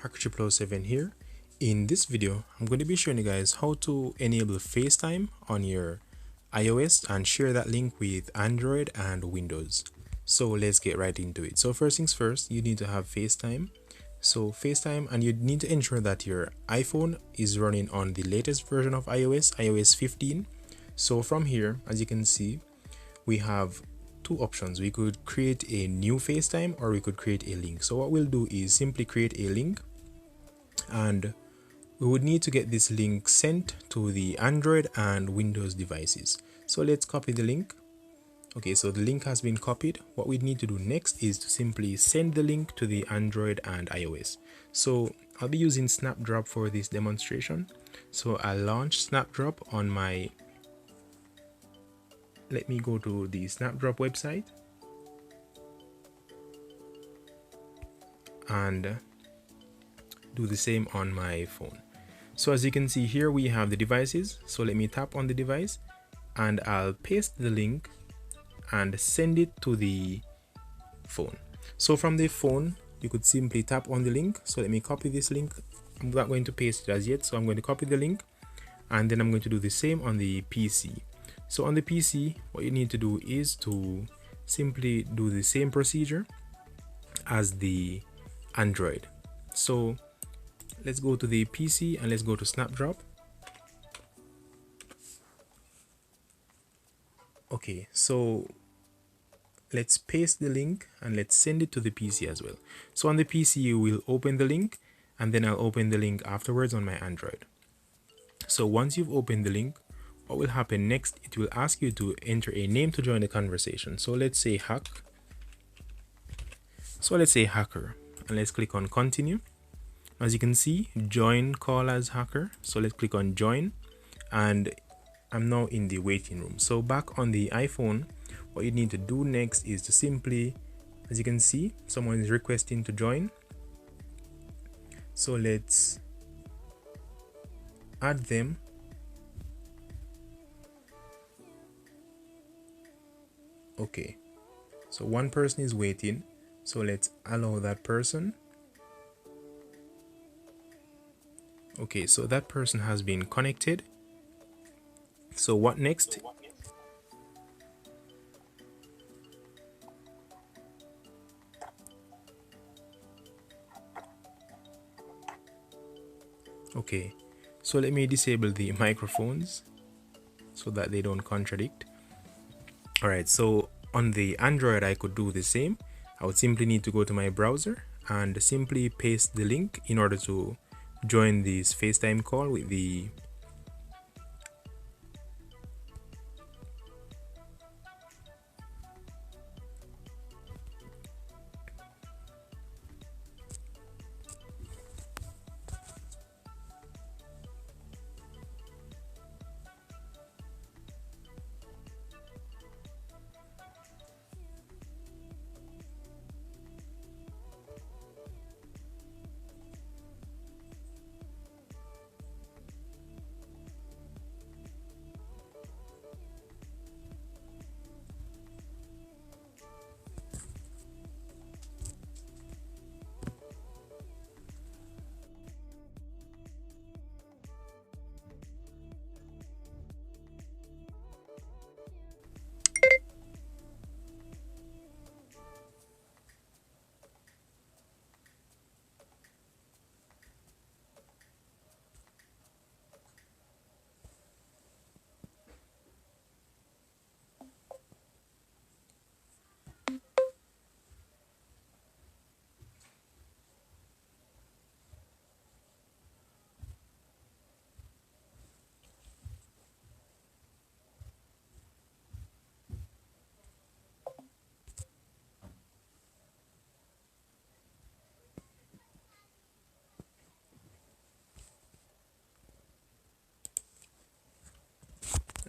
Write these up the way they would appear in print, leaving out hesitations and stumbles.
Hacker007 here. In this video, I'm going to be showing you guys how to enable FaceTime on your iOS and share that link with Android and Windows. So let's get right into it. So first things first, you need to have FaceTime. So FaceTime, and you need to ensure that your iPhone is running on the latest version of iOS 15. So from here, as you can see, we have two options. We could create a new FaceTime or we could create a link. So what we'll do is simply create a link, and we would need to get this link sent to the Android and Windows devices. So let's copy the link. Okay, so the link has been copied. What we need to do next is to simply send the link to the Android and iOS. So I'll be using Snapdrop for this demonstration. So I'll launch Snapdrop on my, let me go to the Snapdrop website and do the same on my phone. So as you can see here, we have the devices. So let me tap on the device and I'll paste the link and send it to the phone. So from the phone, you could simply tap on the link. So let me copy this link. I'm not going to paste it as yet, so I'm going to copy the link, and then I'm going to do the same on the PC. So on the PC, what you need to do is to simply do the same procedure as the Android. So let's go to the PC and let's go to Snapdrop. Okay, so let's paste the link and let's send it to the PC as well. So on the PC, you will open the link, and then I'll open the link afterwards on my Android. So once you've opened the link, what will happen next, it will ask you to enter a name to join the conversation. So let's say hacker, and let's click on continue. As you can see, join call as hacker. So let's click on join, and I'm now in the waiting room. So back on the iPhone, what you need to do next is to simply, as you can see, someone is requesting to join. So let's add them. Okay, so one person is waiting, so let's allow that person. Okay, so that person has been connected. So what next? Okay, so let me disable the microphones so that they don't contradict. All right, so on the Android, I could do the same. I would simply need to go to my browser and simply paste the link in order to join this FaceTime call with the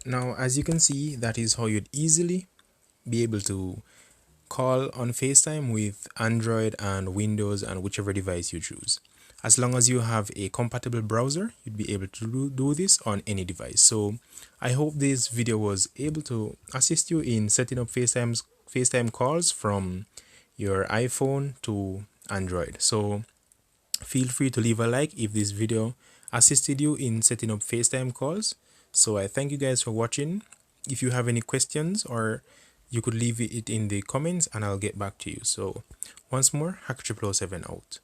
Now, as you can see, that is how you'd easily be able to call on FaceTime with Android and Windows and whichever device you choose. As long as you have a compatible browser, you'd be able to do this on any device. So I hope this video was able to assist you in setting up FaceTime calls from your iPhone to Android. So Feel free to leave a like if this video assisted you in setting up FaceTime calls. So I thank you guys for watching. If you have any questions, or you could leave it in the comments and I'll get back to you. So once more, Hack 007 out.